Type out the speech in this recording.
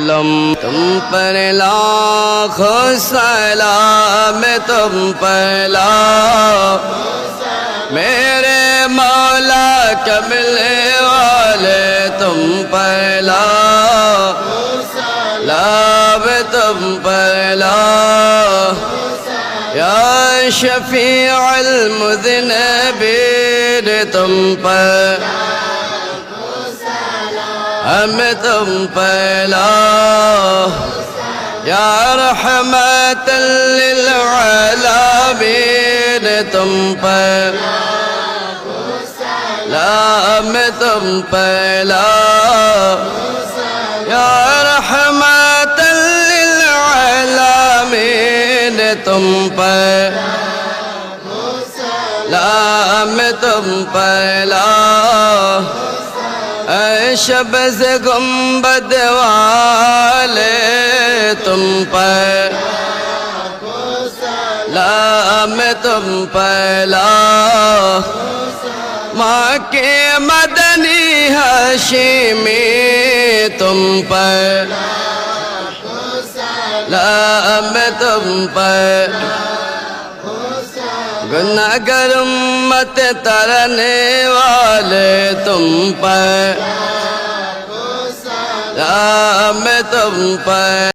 وسلم تم پر لاکھوں سلام تم پر لاکھوں میرے مولا کملے والے تم پر لاکھوں سلام تم پر لاکھوں یا شفیع المذنبین تم پر ہم تم پر یا رحمت للعالمین تم پر ہم تم پر یا رحمت للعالمین تم پر ہم تم پر اے شبز گنبد والے تم پر سلام تم پر ماں کے مدنی ہاشمی تم پر سلام تم پر گناہگار امت ترنے والے تم پر سلام تم پر